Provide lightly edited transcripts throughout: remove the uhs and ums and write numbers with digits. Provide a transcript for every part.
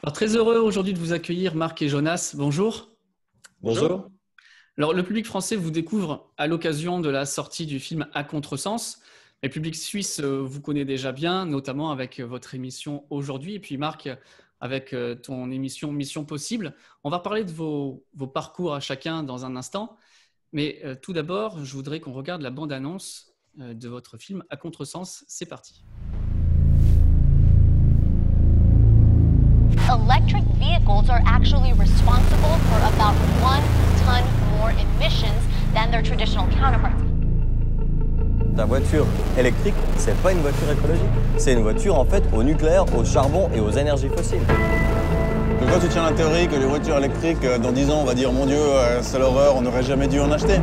Alors, très heureux aujourd'hui de vous accueillir, Marc et Jonas. Bonjour. Bonjour. Alors, le public français vous découvre à l'occasion de la sortie du film À Contresens. Le public suisse vous connaît déjà bien, notamment avec votre émission aujourd'hui. Et puis, Marc, avec ton émission Mission Possible. On va parler de vos parcours à chacun dans un instant. Mais tout d'abord, je voudrais qu'on regarde la bande-annonce de votre film À Contresens. C'est parti. Electric vehicles are actually responsible for about 1 ton more emissions than their traditional counterparts. Ta voiture électrique, c'est pas une voiture écologique. C'est une voiture en fait au nucléaire, au charbon et aux énergies fossiles. Donc toi tu tiens la théorie que les voitures électriques, dans 10 ans, on va dire mon Dieu, c'est l'horreur, on n'aurait jamais dû en acheter.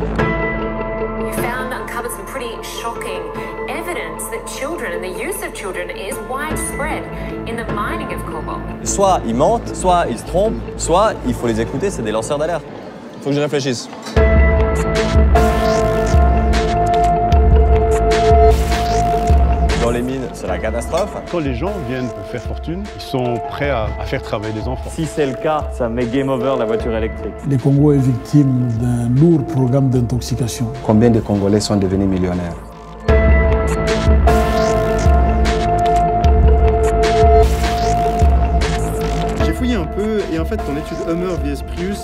Uncovered some pretty shocking evidence that children and the use of children is widespread in the mining of cobalt. Soit ils mentent, soit ils se trompent, soit il faut les écouter, c'est des lanceurs d'alerte. Faut que je réfléchisse. Dans les mines, c'est la catastrophe. Quand les gens viennent faire fortune, ils sont prêts à faire travailler les enfants. Si c'est le cas, ça met game over la voiture électrique. Le Congo est victime d'un lourd programme d'intoxication. Combien de Congolais sont devenus millionnaires? J'ai fouillé un peu et en fait ton étude Hummer vs Prius,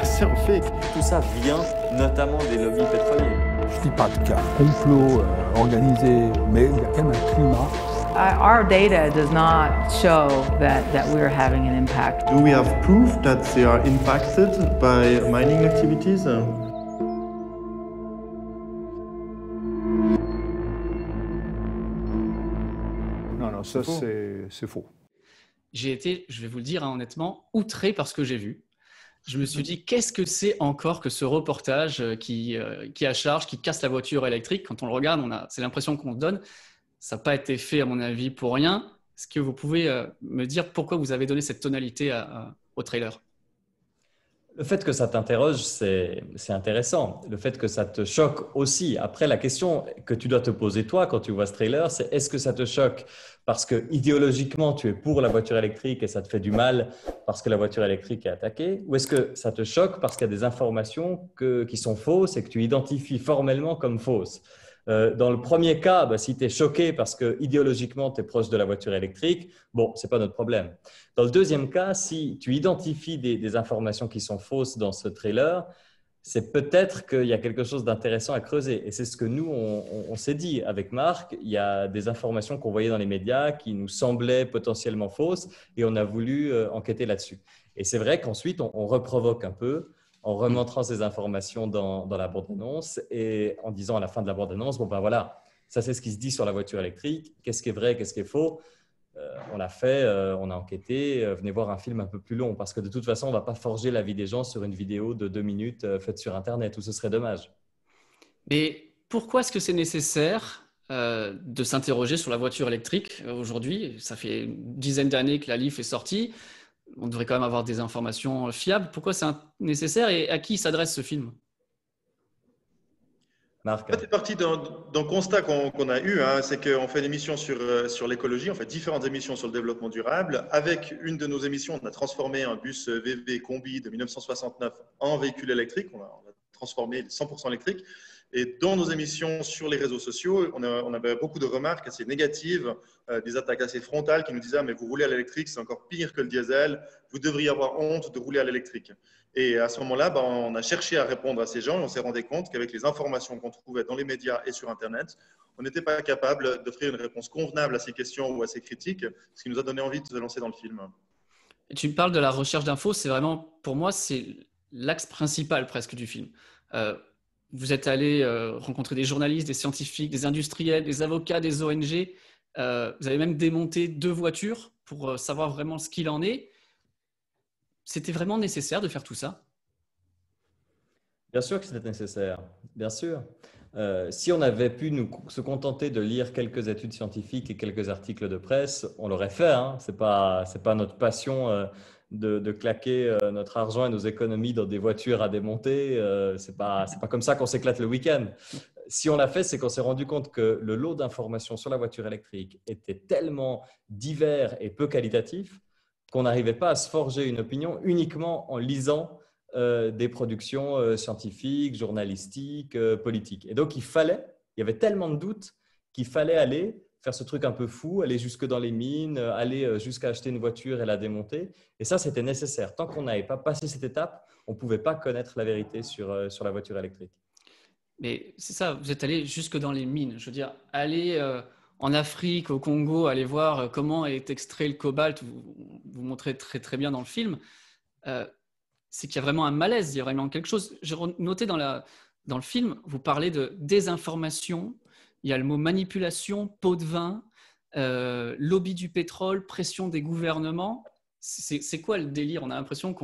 c'est un fake. Tout ça vient notamment des lobbies pétroliers. Je dis pas de cas complot organisé, mais il y a quand même un climat. Our data does not show that we're having an impact. Do we have proof that they are impacted by mining activities? Non, ça c'est faux. J'ai été, je vais vous le dire honnêtement, outré par ce que j'ai vu. Je me suis dit, qu'est-ce que c'est encore que ce reportage qui a charge, qui casse la voiture électrique? Quand on le regarde, c'est l'impression qu'on se donne. Ça n'a pas été fait, à mon avis, pour rien. Est-ce que vous pouvez me dire pourquoi vous avez donné cette tonalité au trailer? Le fait que ça t'interroge, c'est intéressant. Le fait que ça te choque aussi. Après, la question que tu dois te poser toi quand tu vois ce trailer, c'est est-ce que ça te choque parce que idéologiquement, tu es pour la voiture électrique et ça te fait du mal parce que la voiture électrique est attaquée? Ou est-ce que ça te choque parce qu'il y a des informations qui sont fausses et que tu identifies formellement comme fausses? Dans le premier cas, si tu es choqué parce que idéologiquement tu es proche de la voiture électrique, bon, ce n'est pas notre problème. Dans le deuxième cas, si tu identifies des informations qui sont fausses dans ce trailer, c'est peut-être qu'il y a quelque chose d'intéressant à creuser. Et c'est ce que nous, on s'est dit avec Marc. Il y a des informations qu'on voyait dans les médias qui nous semblaient potentiellement fausses et on a voulu enquêter là-dessus. Et c'est vrai qu'ensuite, on reprovoque un peu en remontrant ces informations dans la bande-annonce et en disant à la fin de la bande-annonce, bon ben voilà, ça c'est ce qui se dit sur la voiture électrique, qu'est-ce qui est vrai, qu'est-ce qui est faux? On l'a fait, on a enquêté, venez voir un film un peu plus long parce que de toute façon, on ne va pas forger la vie des gens sur une vidéo de 2 minutes faite sur Internet, ou ce serait dommage. Mais pourquoi est-ce que c'est nécessaire de s'interroger sur la voiture électrique aujourd'hui? Ça fait une dizaine d'années que la Leaf est sortie. On devrait quand même avoir des informations fiables. Pourquoi c'est nécessaire et à qui s'adresse ce film? Marc. C'est parti d'un constat qu'on a eu, c'est qu'on fait une émission sur l'écologie, on fait différentes émissions sur le développement durable. Avec une de nos émissions, on a transformé un bus VV Combi de 1969 en véhicule électrique. On a transformé 100% électrique. Et dans nos émissions sur les réseaux sociaux, on avait beaucoup de remarques assez négatives, des attaques assez frontales qui nous disaient « mais vous roulez à l'électrique, c'est encore pire que le diesel, vous devriez avoir honte de rouler à l'électrique ». Et à ce moment-là, on a cherché à répondre à ces gens et on s'est rendu compte qu'avec les informations qu'on trouvait dans les médias et sur Internet, on n'était pas capable d'offrir une réponse convenable à ces questions ou à ces critiques, ce qui nous a donné envie de se lancer dans le film. Et tu me parles de la recherche d'infos, c'est vraiment, pour moi, c'est l'axe principal presque du film. Vous êtes allé rencontrer des journalistes, des scientifiques, des industriels, des avocats, des ONG. Vous avez même démonté 2 voitures pour savoir vraiment ce qu'il en est. C'était vraiment nécessaire de faire tout ça? Bien sûr que c'était nécessaire, bien sûr. Si on avait pu se contenter de lire quelques études scientifiques et quelques articles de presse, on l'aurait fait. Ce n'est pas notre passion de claquer notre argent et nos économies dans des voitures à démonter. C'est pas comme ça qu'on s'éclate le week-end. Si on l'a fait, c'est qu'on s'est rendu compte que le lot d'informations sur la voiture électrique était tellement divers et peu qualitatif qu'on n'arrivait pas à se forger une opinion uniquement en lisant des productions scientifiques, journalistiques, politiques. Et donc, il y avait tellement de doutes qu'il fallait aller faire ce truc un peu fou, aller jusque dans les mines, aller jusqu'à acheter une voiture et la démonter. Et ça, c'était nécessaire. Tant qu'on n'avait pas passé cette étape, on ne pouvait pas connaître la vérité sur la voiture électrique. Mais c'est ça, vous êtes allé jusque dans les mines. Je veux dire, aller en Afrique, au Congo, aller voir comment est extrait le cobalt, vous montrez très, très bien dans le film. C'est qu'il y a vraiment un malaise, il y a vraiment quelque chose. J'ai noté dans le film, vous parlez de désinformation, il y a le mot manipulation, pot de vin, lobby du pétrole, pression des gouvernements. C'est quoi le délire? On a l'impression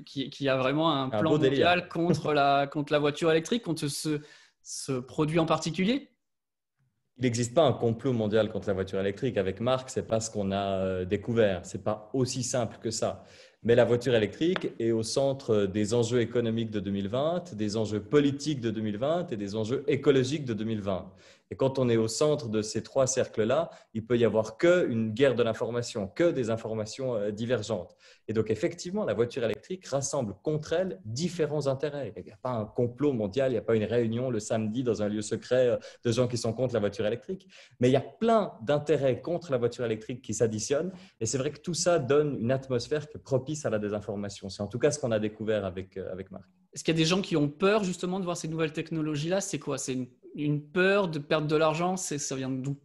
qu'il y a vraiment un plan mondial contre la voiture électrique, contre ce produit en particulier. Il n'existe pas un complot mondial contre la voiture électrique. Avec Marc, ce n'est pas ce qu'on a découvert. Ce n'est pas aussi simple que ça. Mais la voiture électrique est au centre des enjeux économiques de 2020, des enjeux politiques de 2020 et des enjeux écologiques de 2020. Et quand on est au centre de ces trois cercles-là, il peut y avoir qu'une guerre de l'information, que des informations divergentes. Et donc, effectivement, la voiture électrique rassemble contre elle différents intérêts. Il n'y a pas un complot mondial, il n'y a pas une réunion le samedi dans un lieu secret de gens qui sont contre la voiture électrique. Mais il y a plein d'intérêts contre la voiture électrique qui s'additionnent. Et c'est vrai que tout ça donne une atmosphère qui est propice à la désinformation. C'est en tout cas ce qu'on a découvert avec Marc. Est-ce qu'il y a des gens qui ont peur justement de voir ces nouvelles technologies-là? C'est quoi? C'est une peur de perdre de l'argent? Ça vient d'où?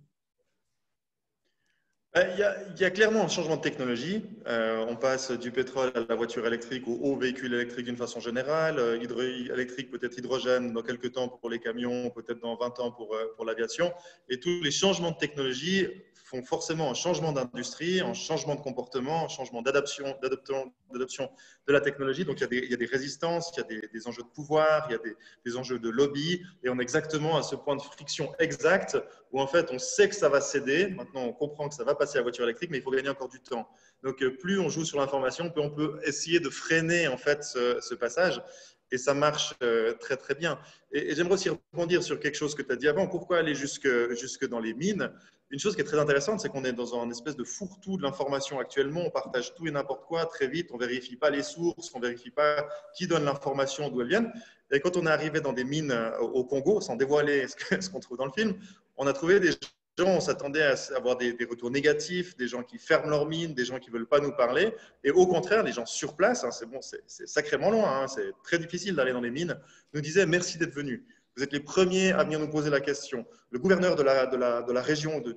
Il y a clairement un changement de technologie. On passe du pétrole à la voiture électrique ou aux véhicules électriques d'une façon générale. Électrique, peut-être hydrogène dans quelques temps pour les camions, peut-être dans 20 ans pour l'aviation. Et tous les changements de technologie font forcément un changement d'industrie, un changement de comportement, un changement d'adoption de la technologie. Donc, il y a des résistances, il y a des enjeux de pouvoir, il y a des enjeux de lobby. Et on est exactement à ce point de friction exact où, en fait, on sait que ça va céder. Maintenant, on comprend que ça va passer à la voiture électrique, mais il faut gagner encore du temps. Donc, plus on joue sur l'information, plus on peut essayer de freiner, en fait, ce passage. Et ça marche très, très bien. Et j'aimerais aussi rebondir sur quelque chose que tu as dit avant. Pourquoi aller jusque dans les mines? Une chose qui est très intéressante, c'est qu'on est dans un espèce de fourre-tout de l'information actuellement. On partage tout et n'importe quoi très vite. On ne vérifie pas les sources, on ne vérifie pas qui donne l'information, d'où elle vient. Et quand on est arrivé dans des mines au Congo, sans dévoiler ce qu'on trouve dans le film, on a trouvé des gens, on s'attendait à avoir des retours négatifs, des gens qui ferment leurs mines, des gens qui ne veulent pas nous parler. Et au contraire, les gens sur place, c'est sacrément loin, c'est très difficile d'aller dans les mines, nous disaient merci d'être venus. Vous êtes les premiers à venir nous poser la question. Le gouverneur de la région, du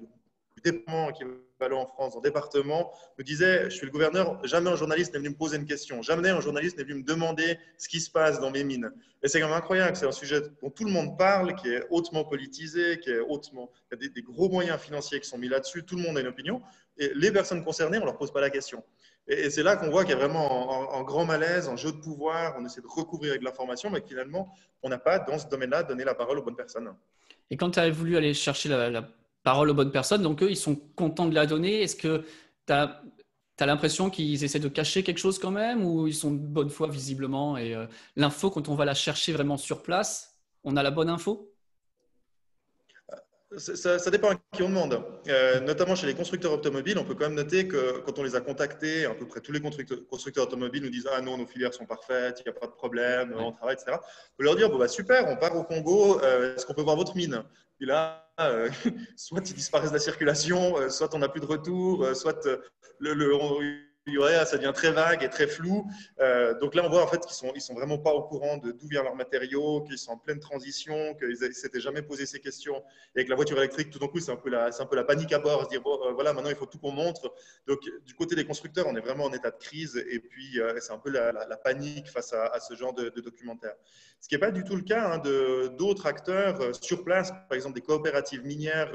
département équivalent en France, en département, nous disait, je suis le gouverneur, jamais un journaliste n'est venu me poser une question, jamais un journaliste n'est venu me demander ce qui se passe dans mes mines. Et c'est quand même incroyable, c'est un sujet dont tout le monde parle, qui est hautement politisé, il y a des gros moyens financiers qui sont mis là-dessus, tout le monde a une opinion, et les personnes concernées, on ne leur pose pas la question. Et c'est là qu'on voit qu'il y a vraiment un grand malaise, un jeu de pouvoir, on essaie de recouvrir avec l'information, mais finalement, on n'a pas, dans ce domaine-là, donné la parole aux bonnes personnes. Et quand tu as voulu aller chercher la parole aux bonnes personnes, donc eux, ils sont contents de la donner. Est-ce que tu as l'impression qu'ils essaient de cacher quelque chose quand même, ou ils sont de bonne foi visiblement? Et l'info, quand on va la chercher vraiment sur place, on a la bonne info? Ça dépend à qui on demande. Notamment chez les constructeurs automobiles, on peut quand même noter que quand on les a contactés, à peu près tous les constructeurs automobiles nous disent « Ah non, nos filières sont parfaites, il n'y a pas de problème, on travaille, etc. » On peut leur dire « Super, on part au Congo, est-ce qu'on peut voir votre mine ?» Et là, soit ils disparaissent de la circulation, soit on n'a plus de retour, soit ça devient très vague et très flou. Donc là, on voit en fait qu'ils sont vraiment pas au courant de d'où vient leur matériau, qu'ils sont en pleine transition, qu'ils ne s'étaient jamais posé ces questions. Et avec la voiture électrique, tout d'un coup, c'est un peu la panique à bord, se dire voilà, maintenant il faut tout qu'on montre. Donc du côté des constructeurs, on est vraiment en état de crise, et puis c'est un peu la panique face à ce genre de documentaire. Ce qui n'est pas du tout le cas d'autres acteurs sur place, par exemple des coopératives minières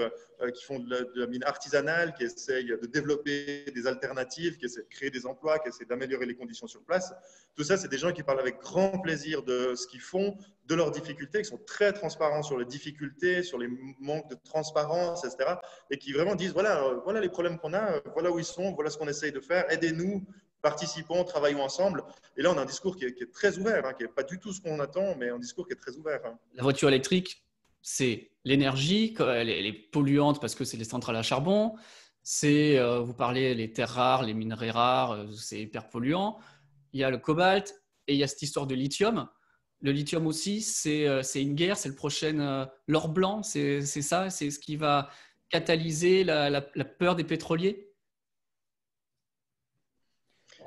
qui font de la mine artisanale, qui essayent de développer des alternatives, qui essaient de créer des emplois, qui essaient d'améliorer les conditions sur place. Tout ça, c'est des gens qui parlent avec grand plaisir de ce qu'ils font, de leurs difficultés, qui sont très transparents sur les difficultés, sur les manques de transparence, etc. Et qui vraiment disent, voilà les problèmes qu'on a, voilà où ils sont, voilà ce qu'on essaye de faire, aidez-nous, participons, travaillons ensemble. Et là, on a un discours qui est très ouvert, qui n'est pas du tout ce qu'on attend, mais un discours qui est très ouvert. La voiture électrique, c'est l'énergie, elle est polluante parce que c'est les centrales à charbon, vous parlez les terres rares, les minerais rares, c'est hyper polluant. Il y a le cobalt et il y a cette histoire de lithium. Le lithium aussi, c'est une guerre, c'est le prochain l'or blanc, c'est ça, c'est ce qui va catalyser la peur des pétroliers.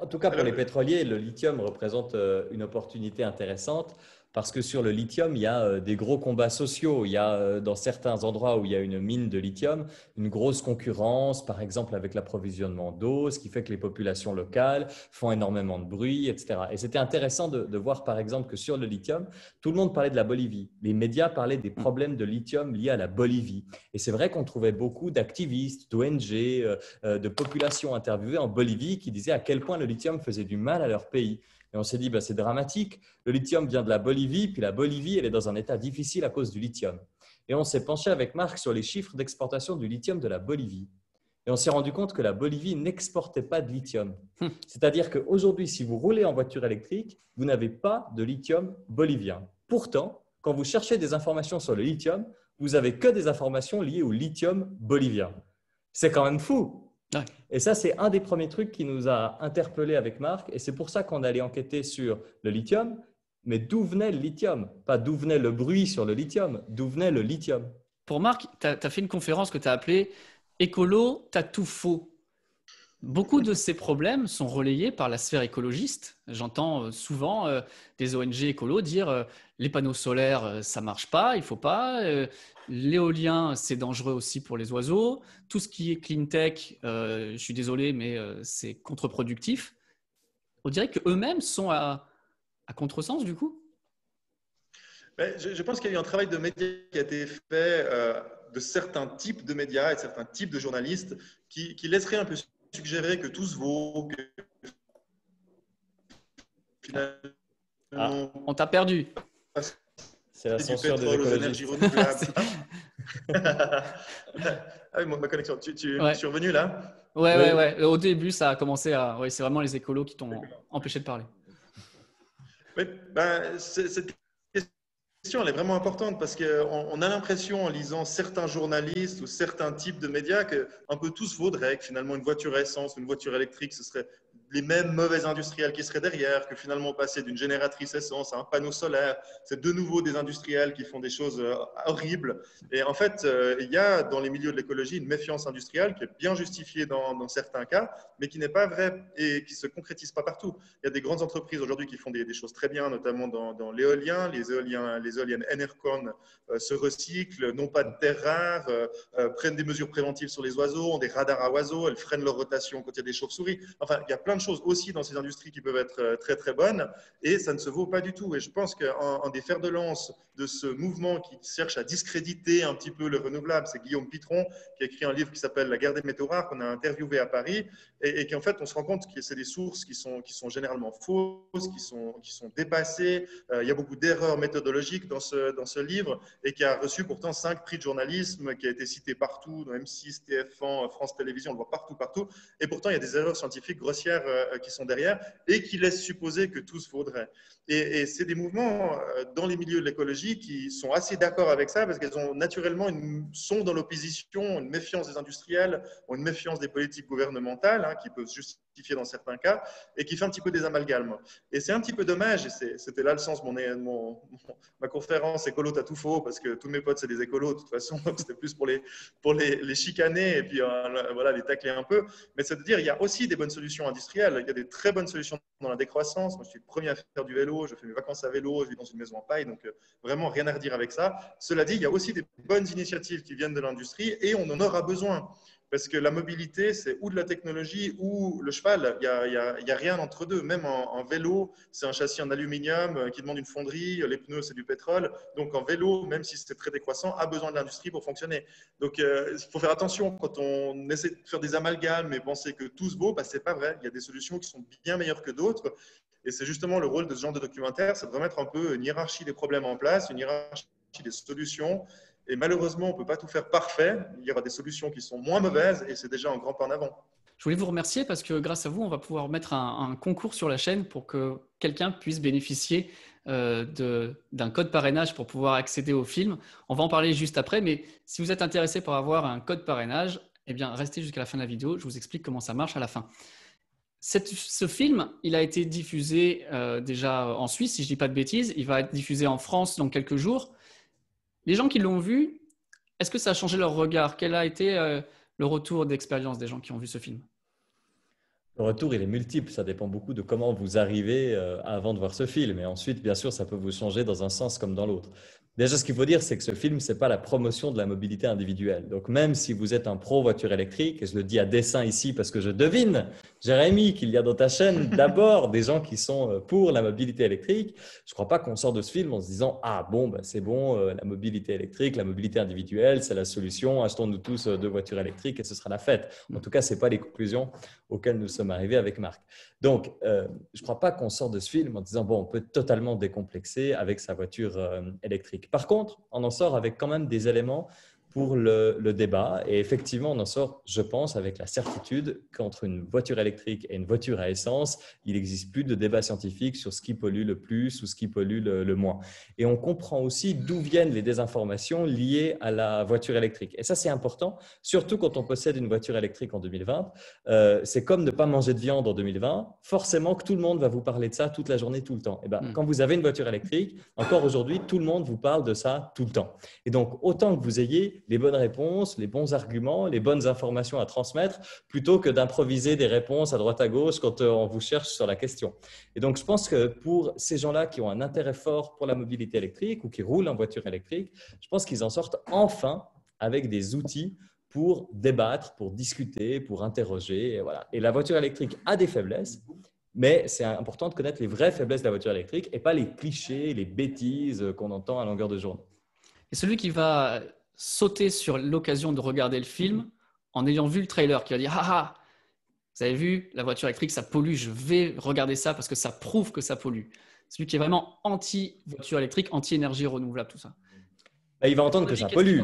En tout cas, pour les pétroliers, le lithium représente une opportunité intéressante parce que sur le lithium, il y a des gros combats sociaux. Il y a dans certains endroits où il y a une mine de lithium, une grosse concurrence, par exemple avec l'approvisionnement d'eau, ce qui fait que les populations locales font énormément de bruit, etc. Et c'était intéressant de voir, par exemple, que sur le lithium, tout le monde parlait de la Bolivie. Les médias parlaient des problèmes de lithium liés à la Bolivie. Et c'est vrai qu'on trouvait beaucoup d'activistes, d'ONG, de populations interviewées en Bolivie qui disaient à quel point le lithium faisait du mal à leur pays. Et on s'est dit, c'est dramatique, le lithium vient de la Bolivie, puis la Bolivie, elle est dans un état difficile à cause du lithium. Et on s'est penché avec Marc sur les chiffres d'exportation du lithium de la Bolivie. Et on s'est rendu compte que la Bolivie n'exportait pas de lithium. C'est-à-dire qu'aujourd'hui, si vous roulez en voiture électrique, vous n'avez pas de lithium bolivien. Pourtant, quand vous cherchez des informations sur le lithium, vous n'avez que des informations liées au lithium bolivien. C'est quand même fou. Ouais. Et ça, c'est un des premiers trucs qui nous a interpellés avec Marc. Et c'est pour ça qu'on allait enquêter sur le lithium. Mais d'où venait le lithium? Pas d'où venait le bruit sur le lithium, d'où venait le lithium. Pour Marc, tu as fait une conférence que tu as appelée « Écolo, t'as tout faux ». Beaucoup de ces problèmes sont relayés par la sphère écologiste. J'entends souvent des ONG écolos dire les panneaux solaires, ça ne marche pas, il ne faut pas. L'éolien, c'est dangereux aussi pour les oiseaux. Tout ce qui est clean tech, je suis désolé, mais c'est contre-productif. On dirait qu'eux-mêmes sont à contresens du coup. Je pense qu'il y a eu un travail de médias qui a été fait de certains types de médias et de certains types de journalistes qui laisseraient un peu suggérer que tout se vaut, que finalement… on t'a perdu. C'est la censure des écologistes. Ah oui, ma connexion. Tu es revenu là? Ouais. Au début, ça a commencé à… Oui, c'est vraiment les écolos qui t'ont empêché de parler. Mais, cette question, elle est vraiment importante parce qu'on a l'impression en lisant certains journalistes ou certains types de médias qu'un peu tout se vaudrait, que finalement une voiture à essence ou une voiture électrique, ce serait les mêmes mauvais industriels qui seraient derrière, que finalement passer d'une génératrice essence à un panneau solaire, c'est de nouveau des industriels qui font des choses horribles. Et en fait, il y a dans les milieux de l'écologie une méfiance industrielle qui est bien justifiée dans certains cas, mais qui n'est pas vraie et qui ne se concrétise pas partout. Il y a des grandes entreprises aujourd'hui qui font des choses très bien, notamment dans l'éolien. Les éoliennes Enercon se recyclent, n'ont pas de terres rares, prennent des mesures préventives sur les oiseaux, ont des radars à oiseaux, elles freinent leur rotation quand il y a des chauves-souris. Enfin, il y a plein de choses aussi dans ces industries qui peuvent être très très bonnes et ça ne se vaut pas du tout. Et je pense qu'un des fers de lance de ce mouvement qui cherche à discréditer un petit peu le renouvelable, c'est Guillaume Pitron qui a écrit un livre qui s'appelle La guerre des métaux rares qu'on a interviewé à Paris et qu'en fait on se rend compte que c'est des sources qui sont généralement fausses, qui sont dépassées. Il y a beaucoup d'erreurs méthodologiques dans ce livre et qui a reçu pourtant 5 prix de journalisme, qui a été cité partout dans M6, TF1, France Télévisions, on le voit partout. Et pourtant il y a des erreurs scientifiques grossières qui sont derrière et qui laissent supposer que tout se vaudrait. Et c'est des mouvements dans les milieux de l'écologie qui sont assez d'accord avec ça parce qu'elles ont naturellement sont dans l'opposition, une méfiance des industriels, ou une méfiance des politiques gouvernementales qui peuvent justifier dans certains cas et qui fait un petit peu des amalgames. Et c'est un petit peu dommage, et c'était là le sens de ma conférence Écolo, t'as tout faux, parce que tous mes potes c'est des écolos de toute façon, donc c'était plus pour les chicaner et puis voilà, les tacler un peu. Mais c'est de dire il y a aussi des bonnes solutions industrielles, il y a des très bonnes solutions dans la décroissance. Moi je suis le premier à faire du vélo, je fais mes vacances à vélo, je vis dans une maison en paille, donc vraiment rien à redire avec ça. Cela dit, il y a aussi des bonnes initiatives qui viennent de l'industrie et on en aura besoin. Parce que la mobilité, c'est ou de la technologie ou le cheval. Il y a rien entre deux. Même en vélo, c'est un châssis en aluminium qui demande une fonderie. Les pneus, c'est du pétrole. Donc, en vélo, même si c'est très décroissant, a besoin de l'industrie pour fonctionner. Donc, il faut faire attention quand on essaie de faire des amalgames et penser que tout se vaut. Ce n'est pas vrai. Il y a des solutions qui sont bien meilleures que d'autres. Et c'est justement le rôle de ce genre de documentaire, c'est de remettre un peu une hiérarchie des problèmes en place, une hiérarchie des solutions. Et malheureusement, on ne peut pas tout faire parfait. Il y aura des solutions qui sont moins mauvaises et c'est déjà un grand pas en avant. Je voulais vous remercier parce que grâce à vous, on va pouvoir mettre un concours sur la chaîne pour que quelqu'un puisse bénéficier d'un code parrainage pour pouvoir accéder au film. On va en parler juste après, mais si vous êtes intéressé par avoir un code parrainage, Eh bien, restez jusqu'à la fin de la vidéo, je vous explique comment ça marche à la fin. Ce film, il a été diffusé déjà en Suisse, si je ne dis pas de bêtises. Il va être diffusé en France dans quelques jours. Les gens qui l'ont vu, est-ce que ça a changé leur regard? Quel a été le retour d'expérience des gens qui ont vu ce film? Le retour, il est multiple. Ça dépend beaucoup de comment vous arrivez avant de voir ce film. Et ensuite, bien sûr, ça peut vous changer dans un sens comme dans l'autre. Déjà, ce qu'il faut dire, c'est que ce film, ce n'est pas la promotion de la mobilité individuelle. Donc, même si vous êtes un pro voiture électrique, et je le dis à dessein ici parce que je devine, Jérémy, qu'il y a dans ta chaîne d'abord des gens qui sont pour la mobilité électrique, je ne crois pas qu'on sort de ce film en se disant « Ah bon, c'est bon, la mobilité électrique, la mobilité individuelle, c'est la solution, achetons-nous tous 2 voitures électriques et ce sera la fête. » En tout cas, ce n'est pas les conclusions auxquelles nous sommes arrivés avec Marc. Donc, je ne crois pas qu'on sort de ce film en disant « Bon, on peut totalement décomplexer avec sa voiture électrique. » Par contre, on en sort avec quand même des éléments pour le débat. Et effectivement, on en sort, je pense, avec la certitude qu'entre une voiture électrique et une voiture à essence, il n'existe plus de débat scientifique sur ce qui pollue le plus ou ce qui pollue le moins. Et on comprend aussi d'où viennent les désinformations liées à la voiture électrique. Et ça, c'est important, surtout quand on possède une voiture électrique en 2020. C'est comme ne pas manger de viande en 2020. Forcément que tout le monde va vous parler de ça toute la journée, tout le temps. Et quand vous avez une voiture électrique, encore aujourd'hui, tout le monde vous parle de ça tout le temps. Et donc, autant que vous ayez les bonnes réponses, les bons arguments, les bonnes informations à transmettre, plutôt que d'improviser des réponses à droite à gauche quand on vous cherche sur la question. Et donc, je pense que pour ces gens-là qui ont un intérêt fort pour la mobilité électrique ou qui roulent en voiture électrique, je pense qu'ils en sortent enfin avec des outils pour débattre, pour discuter, pour interroger. Et voilà. Et la voiture électrique a des faiblesses, mais c'est important de connaître les vraies faiblesses de la voiture électrique et pas les clichés, les bêtises qu'on entend à longueur de journée. Et celui qui va sauter sur l'occasion de regarder le film en ayant vu le trailer, qui va dire « Ah ah, vous avez vu, la voiture électrique, ça pollue, je vais regarder ça parce que ça prouve que ça pollue. » Celui qui est vraiment anti-voiture électrique, anti-énergie renouvelable, tout ça. Il va entendre que ça pollue.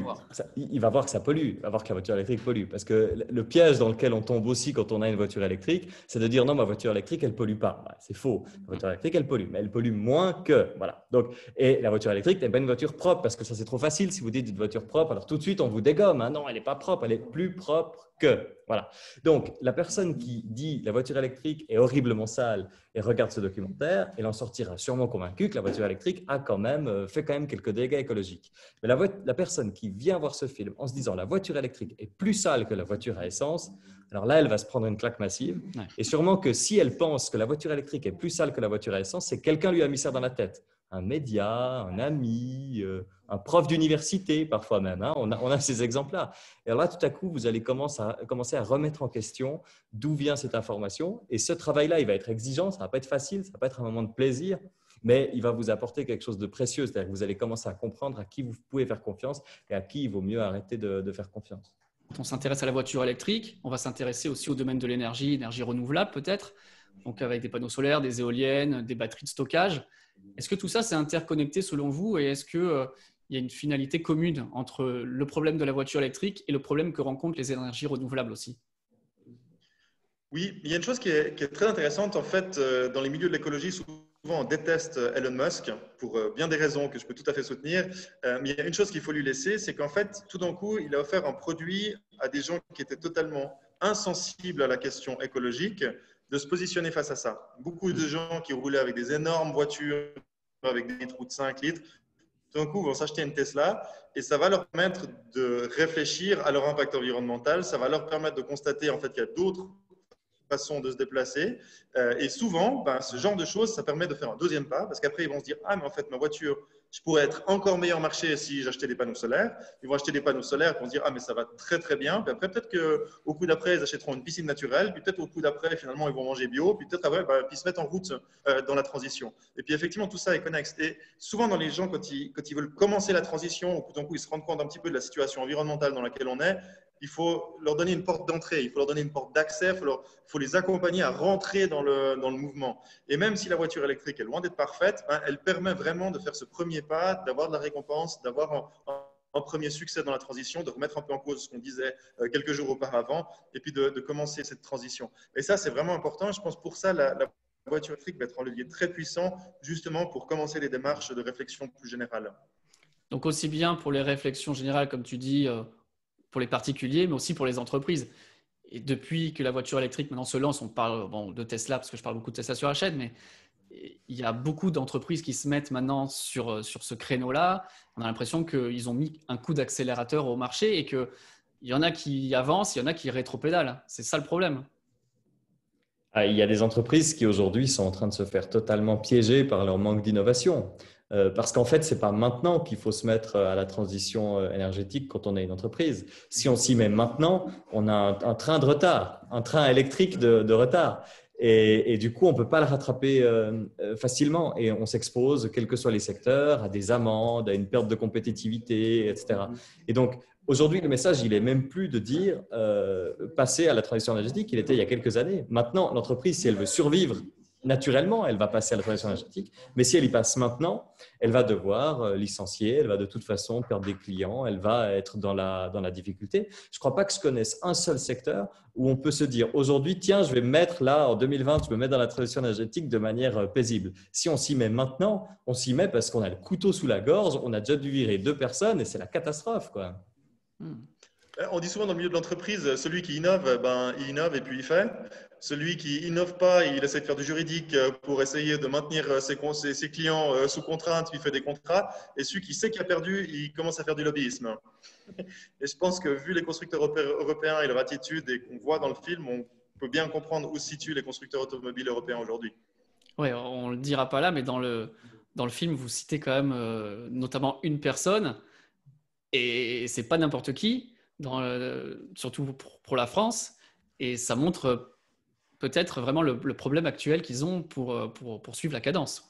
Il va voir que ça pollue. Il va voir que la voiture électrique pollue. Parce que le piège dans lequel on tombe aussi quand on a une voiture électrique, c'est de dire non, ma voiture électrique, elle ne pollue pas. C'est faux. La voiture électrique, elle pollue. Mais elle pollue moins que. Voilà. Donc, et la voiture électrique n'est pas une voiture propre parce que ça, c'est trop facile. Si vous dites une voiture propre, alors tout de suite, on vous dégomme. Hein. Non, elle n'est pas propre. Elle est plus propre que. Voilà. Donc, la personne qui dit la voiture électrique est horriblement sale et regarde ce documentaire, elle en sortira sûrement convaincue que la voiture électrique a quand même fait quelques dégâts écologiques. Mais la personne qui vient voir ce film en se disant la voiture électrique est plus sale que la voiture à essence, alors là, elle va se prendre une claque massive. Ouais. Et sûrement que si elle pense que la voiture électrique est plus sale que la voiture à essence, c'est que quelqu'un lui a mis ça dans la tête. Un média, un ami, un prof d'université parfois même. Hein. On a ces exemples-là. Et alors là, tout à coup, vous allez commencer à remettre en question d'où vient cette information. Et ce travail-là, il va être exigeant, ça ne va pas être facile, ça ne va pas être un moment de plaisir, mais il va vous apporter quelque chose de précieux. C'est-à-dire que vous allez commencer à comprendre à qui vous pouvez faire confiance et à qui il vaut mieux arrêter de faire confiance. Quand on s'intéresse à la voiture électrique, on va s'intéresser aussi au domaine de l'énergie, énergie renouvelable peut-être, donc avec des panneaux solaires, des éoliennes, des batteries de stockage. Est-ce que tout ça, c'est interconnecté selon vous et est-ce qu'il y a une finalité commune entre le problème de la voiture électrique et le problème que rencontrent les énergies renouvelables aussi? Oui, il y a une chose qui est très intéressante. En fait, dans les milieux de l'écologie, souvent on déteste Elon Musk pour bien des raisons que je peux tout à fait soutenir. Mais il y a une chose qu'il faut lui laisser, c'est qu'en fait, tout d'un coup, il a offert un produit à des gens qui étaient totalement insensibles à la question écologique, de se positionner face à ça. Beaucoup de gens qui roulaient avec des énormes voitures, avec des trous de 5 litres, tout d'un coup vont s'acheter une Tesla et ça va leur permettre de réfléchir à leur impact environnemental, ça va leur permettre de constater en fait qu'il y a d'autres façons de se déplacer et souvent, ce genre de choses, ça permet de faire un deuxième pas parce qu'après ils vont se dire « Ah mais en fait ma voiture, je pourrais être encore meilleur marché si j'achetais des panneaux solaires. » Ils vont acheter des panneaux solaires et vont se dire « Ah, mais ça va très, très bien. » Puis après, peut-être qu'au coup d'après, ils achèteront une piscine naturelle. Puis peut-être au coup d'après, finalement, ils vont manger bio. Puis peut-être après, puis ils se mettent en route dans la transition. Et puis effectivement, tout ça est connexe. Et souvent, dans les gens, quand ils veulent commencer la transition, ou tout d'un coup, ils se rendent compte un petit peu de la situation environnementale dans laquelle on est, il faut leur donner une porte d'entrée, il faut leur donner une porte d'accès, il faut les accompagner à rentrer dans le mouvement. Et même si la voiture électrique est loin d'être parfaite, elle permet vraiment de faire ce premier pas, d'avoir de la récompense, d'avoir un premier succès dans la transition, de remettre un peu en cause ce qu'on disait quelques jours auparavant, et puis de commencer cette transition. Et ça, c'est vraiment important. Je pense pour ça, la voiture électrique va être un levier très puissant, justement pour commencer les démarches de réflexion plus générales. Donc aussi bien pour les réflexions générales, comme tu dis, pour les particuliers, mais aussi pour les entreprises. Et depuis que la voiture électrique maintenant se lance, on parle de Tesla, parce que je parle beaucoup de Tesla sur la chaîne, mais il y a beaucoup d'entreprises qui se mettent maintenant sur ce créneau-là. On a l'impression qu'ils ont mis un coup d'accélérateur au marché et qu'il y en a qui avancent, il y en a qui rétropédalent. C'est ça le problème. Il y a des entreprises qui aujourd'hui sont en train de se faire totalement piéger par leur manque d'innovation. Parce qu'en fait, ce n'est pas maintenant qu'il faut se mettre à la transition énergétique quand on est une entreprise. Si on s'y met maintenant, on a un train de retard, un train électrique de retard. Et du coup, on ne peut pas le rattraper facilement. Et on s'expose, quels que soient les secteurs, à des amendes, à une perte de compétitivité, etc. Et donc, aujourd'hui, le message, il n'est même plus de dire passer à la transition énergétique. Il était il y a quelques années. Maintenant, l'entreprise, si elle veut survivre naturellement, elle va passer à la transition énergétique. Mais si elle y passe maintenant, elle va devoir licencier, elle va de toute façon perdre des clients, elle va être dans la difficulté. Je ne crois pas que je connaisse un seul secteur où on peut se dire aujourd'hui, tiens, je vais me mettre là, en 2020, je me mets dans la transition énergétique de manière paisible. Si on s'y met maintenant, on s'y met parce qu'on a le couteau sous la gorge, on a déjà dû virer 2 personnes et c'est la catastrophe, quoi. On dit souvent dans le milieu de l'entreprise, celui qui innove, il innove et puis il fait. Celui qui innove pas, il essaie de faire du juridique pour essayer de maintenir ses clients sous contrainte, il fait des contrats. Et celui qui sait qu'il a perdu, il commence à faire du lobbyisme. Et je pense que vu les constructeurs européens et leur attitude et qu'on voit dans le film, on peut bien comprendre où se situent les constructeurs automobiles européens aujourd'hui. Oui, on ne le dira pas là, mais dans le film, vous citez quand même notamment une personne. Et ce n'est pas n'importe qui. Surtout pour la France, et ça montre peut-être vraiment le problème actuel qu'ils ont pour suivre la cadence.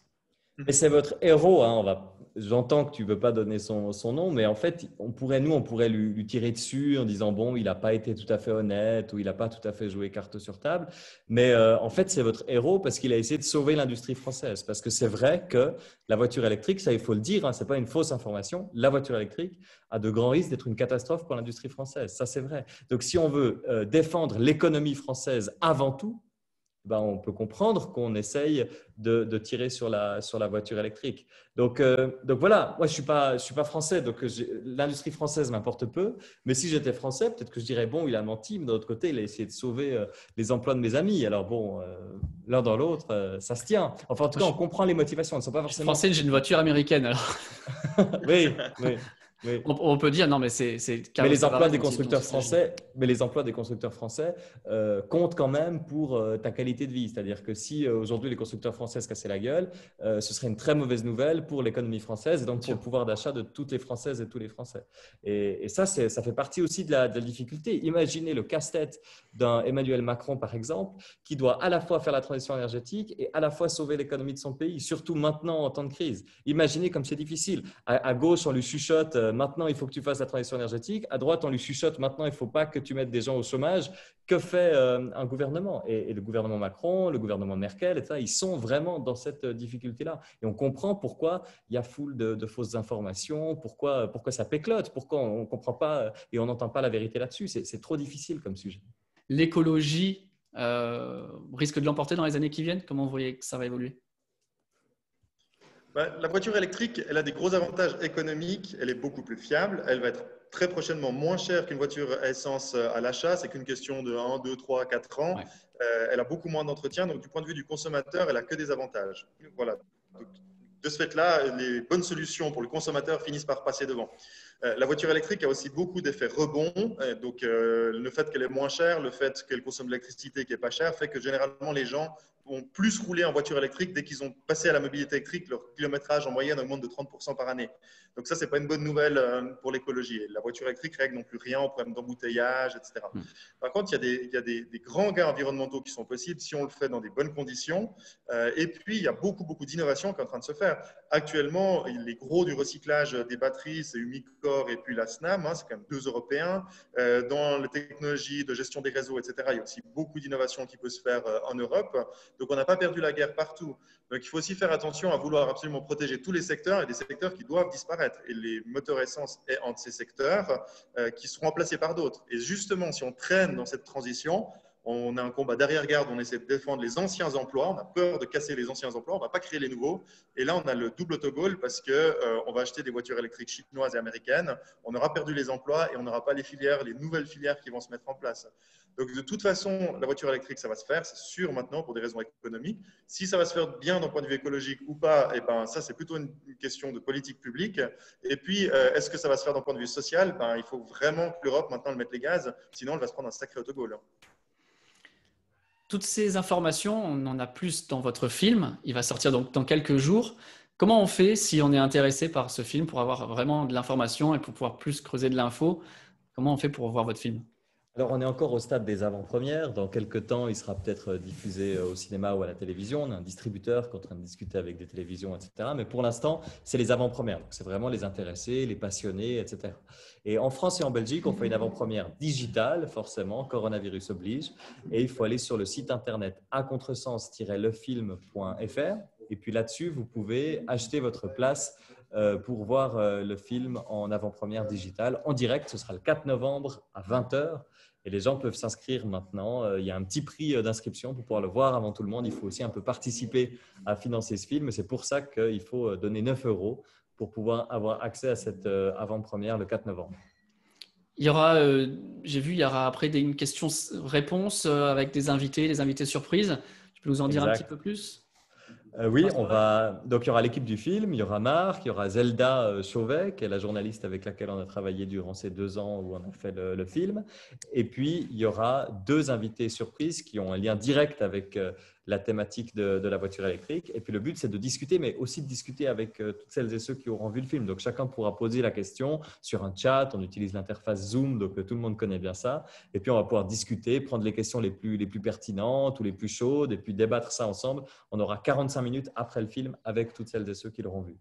Mais c'est votre héros, hein. J'entends que tu ne veux pas donner son nom, mais en fait, on pourrait lui tirer dessus en disant bon, il n'a pas été tout à fait honnête ou il n'a pas tout à fait joué carte sur table. Mais en fait, c'est votre héros parce qu'il a essayé de sauver l'industrie française. Parce que c'est vrai que la voiture électrique, ça il faut le dire, hein, ce n'est pas une fausse information, la voiture électrique a de grands risques d'être une catastrophe pour l'industrie française. Ça, c'est vrai. Donc, si on veut défendre l'économie française avant tout, on peut comprendre qu'on essaye de tirer sur la voiture électrique. Donc voilà, moi je suis pas français, donc l'industrie française m'importe peu. Mais si j'étais français, peut-être que je dirais bon, il a menti, mais d'un autre côté, il a essayé de sauver les emplois de mes amis. Alors bon, l'un dans l'autre, ça se tient. Enfin, en tout cas, on comprend les motivations. Elles ne sont pas forcément. Français, j'ai une voiture américaine alors. Oui. Oui. On peut dire non, mais c'est. Mais les emplois des constructeurs français, comptent quand même pour ta qualité de vie. C'est-à-dire que si aujourd'hui les constructeurs français se cassaient la gueule, ce serait une très mauvaise nouvelle pour l'économie française et donc pour le pouvoir d'achat de toutes les Françaises et tous les Français. Et ça fait partie aussi de la difficulté. Imaginez le casse-tête d'un Emmanuel Macron, par exemple, qui doit à la fois faire la transition énergétique et à la fois sauver l'économie de son pays, surtout maintenant en temps de crise. Imaginez comme c'est difficile. À gauche, on lui chuchote. Maintenant, il faut que tu fasses la transition énergétique. À droite, on lui chuchote. Maintenant, il ne faut pas que tu mettes des gens au chômage. Que fait un gouvernement ? Et le gouvernement Macron, le gouvernement Merkel, etc., ils sont vraiment dans cette difficulté-là. Et on comprend pourquoi il y a foule de fausses informations, pourquoi ça péclote, pourquoi on ne comprend pas et on n'entend pas la vérité là-dessus. C'est trop difficile comme sujet. L'écologie risque de l'emporter dans les années qui viennent ? Comment vous voyez que ça va évoluer ? La voiture électrique, elle a des gros avantages économiques, elle est beaucoup plus fiable, elle va être très prochainement moins chère qu'une voiture à essence à l'achat, c'est qu'une question de 1, 2, 3, 4 ans. Ouais. Elle a beaucoup moins d'entretien, donc du point de vue du consommateur, elle n'a que des avantages. Voilà. Donc, de ce fait-là, les bonnes solutions pour le consommateur finissent par passer devant. La voiture électrique a aussi beaucoup d'effets rebonds. Donc, le fait qu'elle est moins chère, le fait qu'elle consomme de l'électricité qui n'est pas chère, fait que généralement les gens vont plus rouler en voiture électrique dès qu'ils ont passé à la mobilité électrique. Leur kilométrage en moyenne augmente de 30% par année. Donc ça, ce n'est pas une bonne nouvelle pour l'écologie. La voiture électrique ne règle non plus rien aux problèmes d'embouteillage, etc. Par contre, il y a des grands gains environnementaux qui sont possibles si on le fait dans des bonnes conditions. Et puis, il y a beaucoup d'innovations qui est en train de se faire. Actuellement, les gros du recyclage des batteries, c'est Umicore et puis la SNAM, c'est quand même 2 Européens. Dans les technologies de gestion des réseaux, etc., il y a aussi beaucoup d'innovations qui peuvent se faire en Europe. Donc, on n'a pas perdu la guerre partout. Donc, il faut aussi faire attention à vouloir absolument protéger tous les secteurs et des secteurs qui doivent disparaître. Et les moteurs essence est un de ces secteurs qui seront remplacés par d'autres. Et justement, si on traîne dans cette transition, On a un combat d'arrière-garde, on essaie de défendre les anciens emplois, on a peur de casser les anciens emplois, on ne va pas créer les nouveaux. Et là, on a le double autogol parce qu'on va acheter des voitures électriques chinoises et américaines, on aura perdu les emplois et on n'aura pas les nouvelles filières qui vont se mettre en place. Donc, de toute façon, la voiture électrique, ça va se faire, c'est sûr maintenant, pour des raisons économiques. Si ça va se faire bien d'un point de vue écologique ou pas, eh ben, ça, c'est plutôt une question de politique publique. Et puis, est-ce que ça va se faire d'un point de vue social? Il faut vraiment que l'Europe, maintenant, le mette les gaz, sinon, elle va se prendre un sacré autogol. Toutes ces informations, on en a plus dans votre film. Il va sortir donc dans quelques jours. Comment on fait si on est intéressé par ce film pour avoir vraiment de l'information et pour pouvoir plus creuser de l'info? Comment on fait pour voir votre film? Alors, on est encore au stade des avant-premières. Dans quelques temps, il sera peut-être diffusé au cinéma ou à la télévision. On a un distributeur qui est en train de discuter avec des télévisions, etc. Mais pour l'instant, c'est les avant-premières. Donc, c'est vraiment les intéressés, les passionnés, etc. Et en France et en Belgique, on fait une avant-première digitale, forcément, coronavirus oblige. Et il faut aller sur le site internet acontresens-lefilm.fr. Et puis là-dessus, vous pouvez acheter votre place pour voir le film en avant-première digitale. En direct, ce sera le 4 novembre à 20h. Et les gens peuvent s'inscrire maintenant. Il y a un petit prix d'inscription pour pouvoir le voir avant tout le monde. Il faut aussi un peu participer à financer ce film. C'est pour ça qu'il faut donner 9 € pour pouvoir avoir accès à cette avant-première le 4 novembre. Il y aura, j'ai vu, il y aura après une question-réponse avec des invités surprises. Tu peux nous en dire un petit peu plus? Oui, donc il y aura l'équipe du film, il y aura Marc, il y aura Zelda Chauvet, qui est la journaliste avec laquelle on a travaillé durant ces 2 ans où on a fait le film. Et puis, il y aura 2 invités surprises qui ont un lien direct avec la thématique de la voiture électrique. Et puis, le but, c'est de discuter, mais aussi de discuter avec toutes celles et ceux qui auront vu le film. Donc, chacun pourra poser la question sur un chat. On utilise l'interface Zoom, donc tout le monde connaît bien ça. Et puis, on va pouvoir discuter, prendre les questions les plus pertinentes ou les plus chaudes et puis débattre ça ensemble. On aura 45 minutes après le film avec toutes celles et ceux qui l'auront vu.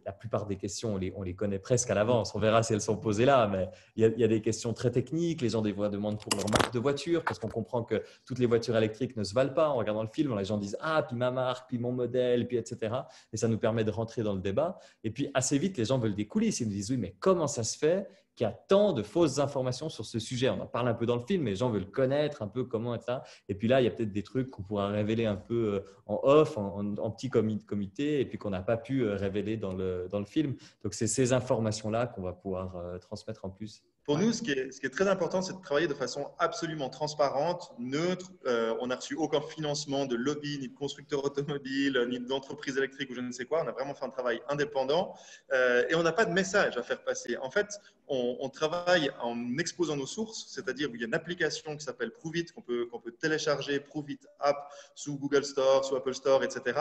La plupart des questions, on les connaît presque à l'avance. On verra si elles sont posées là, mais il y a des questions très techniques. Les gens demandent pour leur marque de voiture parce qu'on comprend que toutes les voitures électriques ne se valent pas. En regardant le film, les gens disent « Ah, puis ma marque, puis mon modèle, puis etc. » Et ça nous permet de rentrer dans le débat. Et puis, assez vite, les gens veulent des coulisses. Ils nous disent « Oui, mais comment ça se fait qu'il y a tant de fausses informations sur ce sujet ?» On en parle un peu dans le film, mais les gens veulent connaître un peu comment, etc. Et puis là, il y a peut-être des trucs qu'on pourra révéler un peu en off, en petit comité, et puis qu'on n'a pas pu révéler dans le film. Donc, c'est ces informations-là qu'on va pouvoir transmettre en plus. Pour nous, ce qui est très important, c'est de travailler de façon absolument transparente, neutre. On n'a reçu aucun financement de lobby, ni de constructeurs automobiles, ni d'entreprises électriques ou je ne sais quoi. On a vraiment fait un travail indépendant et on n'a pas de message à faire passer. En fait, on travaille en exposant nos sources, c'est-à-dire qu'il y a une application qui s'appelle Proovit qu'on peut télécharger, Proovit App, sous Google Store, sous Apple Store, etc.,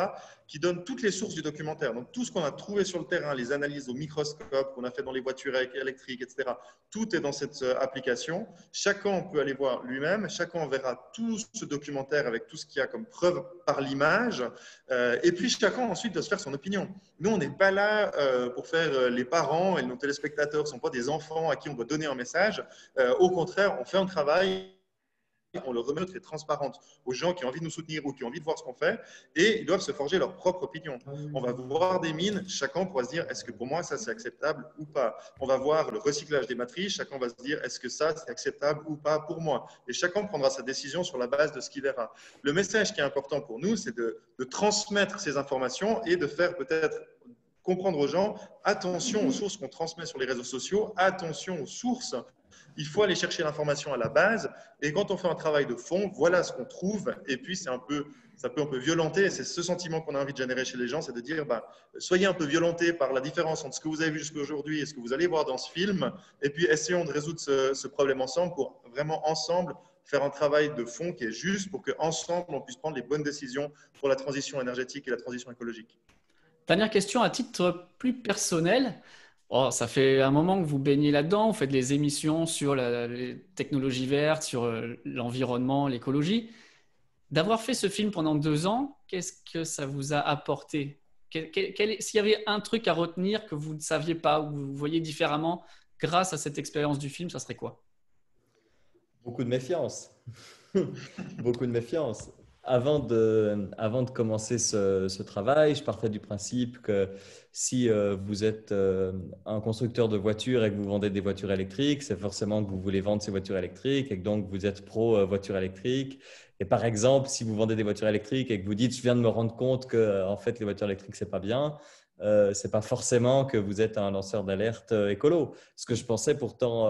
qui donne toutes les sources du documentaire. Donc, tout ce qu'on a trouvé sur le terrain, les analyses au microscope qu'on a fait dans les voitures électriques, etc., tout est dans cette application. Chacun peut aller voir lui-même. Chacun verra tout ce documentaire avec tout ce qu'il y a comme preuve par l'image. Et puis, chacun ensuite doit se faire son opinion. Nous, on n'est pas là pour faire les parents et nos téléspectateurs ne sont pas des enfants à qui on doit donner un message. Au contraire, on fait un travail. On le remet très transparente aux gens qui ont envie de nous soutenir ou qui ont envie de voir ce qu'on fait et ils doivent se forger leur propre opinion. On va voir des mines, chacun pourra se dire est-ce que pour moi ça c'est acceptable ou pas. On va voir le recyclage des matrices, chacun va se dire est-ce que ça c'est acceptable ou pas pour moi. Et chacun prendra sa décision sur la base de ce qu'il verra. Le message qui est important pour nous, c'est de transmettre ces informations et de faire peut-être comprendre aux gens attention aux sources qu'on transmet sur les réseaux sociaux, attention aux sources. Il faut aller chercher l'information à la base et quand on fait un travail de fond, voilà ce qu'on trouve et puis ça peut un peu violenter et c'est ce sentiment qu'on a envie de générer chez les gens, c'est de dire soyez un peu violentés par la différence entre ce que vous avez vu jusqu'à aujourd'hui et ce que vous allez voir dans ce film et puis essayons de résoudre ce problème ensemble pour vraiment ensemble faire un travail de fond qui est juste pour qu'ensemble on puisse prendre les bonnes décisions pour la transition énergétique et la transition écologique. Dernière question à titre plus personnel. Oh, ça fait un moment que vous baignez là-dedans, vous faites des émissions sur les technologies vertes, sur l'environnement, l'écologie. D'avoir fait ce film pendant 2 ans, qu'est-ce que ça vous a apporté? S'il y avait un truc à retenir que vous ne saviez pas ou que vous voyez différemment grâce à cette expérience du film, ça serait quoi? Beaucoup de méfiance. Beaucoup de méfiance. avant de commencer ce travail, je partais du principe que si vous êtes un constructeur de voitures et que vous vendez des voitures électriques, c'est forcément que vous voulez vendre ces voitures électriques et que donc vous êtes pro voitures électriques. Et par exemple, si vous vendez des voitures électriques et que vous dites « je viens de me rendre compte que en fait, les voitures électriques, ce n'est pas bien », ce n'est pas forcément que vous êtes un lanceur d'alerte écolo, ce que je pensais pourtant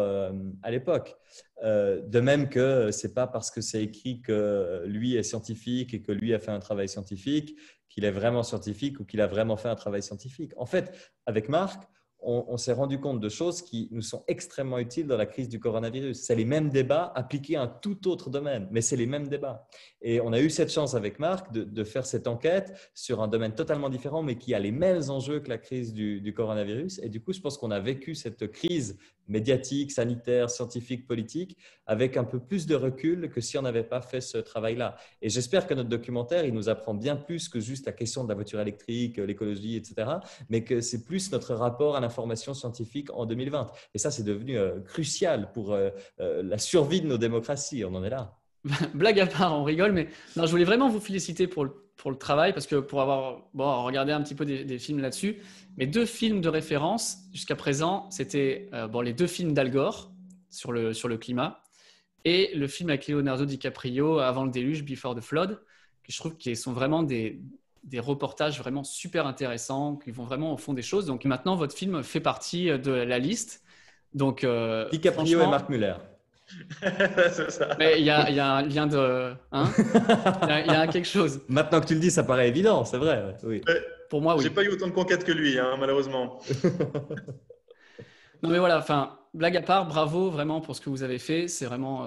à l'époque. De même que ce n'est pas parce que c'est écrit que lui est scientifique et que lui a fait un travail scientifique qu'il est vraiment scientifique ou qu'il a vraiment fait un travail scientifique. En fait, avec Marc, on s'est rendu compte de choses qui nous sont extrêmement utiles dans la crise du coronavirus. C'est les mêmes débats appliqués à un tout autre domaine, mais c'est les mêmes débats. Et on a eu cette chance avec Marc de faire cette enquête sur un domaine totalement différent, mais qui a les mêmes enjeux que la crise du coronavirus. Et du coup, je pense qu'on a vécu cette crise médiatique, sanitaire, scientifique, politique, avec un peu plus de recul que si on n'avait pas fait ce travail-là. Et j'espère que notre documentaire, il nous apprend bien plus que juste la question de la voiture électrique, l'écologie, etc., mais que c'est plus notre rapport à l'information scientifique en 2020. Et ça, c'est devenu crucial pour la survie de nos démocraties. On en est là. Blague à part, on rigole, mais non, je voulais vraiment vous féliciter pour le travail, parce que pour avoir regardé un petit peu des films là-dessus, mes 2 films de référence jusqu'à présent, c'était les 2 films d'Al Gore sur le climat et le film avec Leonardo DiCaprio, Avant le déluge, Before the Flood, que je trouve qu'ils sont vraiment des reportages vraiment super intéressants, qui vont vraiment au fond des choses. Donc maintenant, votre film fait partie de la liste. Donc, DiCaprio et Mark Muller. C'est ça. Mais il y a un lien de... Hein, il y a quelque chose. Maintenant que tu le dis, ça paraît évident, c'est vrai. Oui. Pour moi, oui. J'ai pas eu autant de conquêtes que lui, malheureusement. Non mais voilà, enfin, blague à part, bravo vraiment pour ce que vous avez fait. C'est vraiment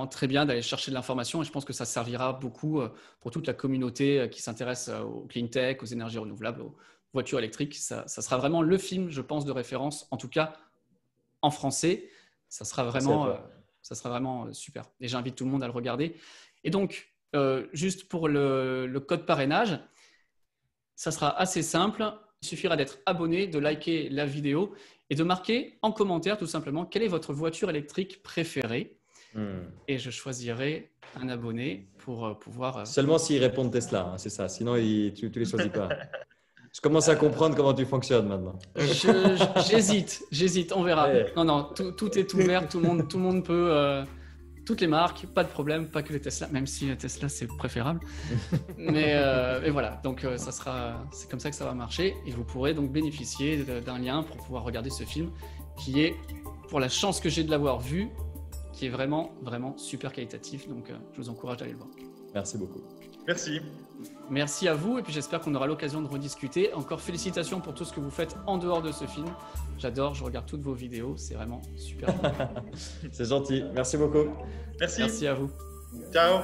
très bien d'aller chercher de l'information et je pense que ça servira beaucoup pour toute la communauté qui s'intéresse au clean tech, aux énergies renouvelables, aux voitures électriques. Ça sera vraiment le film, je pense, de référence, en tout cas en français. Ça sera vraiment super. Et j'invite tout le monde à le regarder. Et donc, juste pour le code parrainage, ça sera assez simple. Il suffira d'être abonné, de liker la vidéo et de marquer en commentaire tout simplement quelle est votre voiture électrique préférée. Et je choisirai un abonné pour pouvoir… Seulement s'ils répondent Tesla, c'est ça. Sinon, tu ne les choisis pas. Je commence à comprendre comment tu fonctionnes maintenant. J'hésite, on verra. Ouais. Non, tout est ouvert, tout le monde peut… toutes les marques, pas de problème, pas que les Tesla, même si les Tesla c'est préférable. Mais et voilà, donc c'est comme ça que ça va marcher et vous pourrez donc bénéficier d'un lien pour pouvoir regarder ce film qui est, pour la chance que j'ai de l'avoir vu, qui est vraiment, vraiment super qualitatif. Donc je vous encourage d'aller le voir. Merci beaucoup. Merci. Merci à vous et puis j'espère qu'on aura l'occasion de rediscuter. Encore félicitations pour tout ce que vous faites en dehors de ce film. J'adore, je regarde toutes vos vidéos, c'est vraiment super. C'est gentil, merci beaucoup. Merci. Merci à vous. Ciao.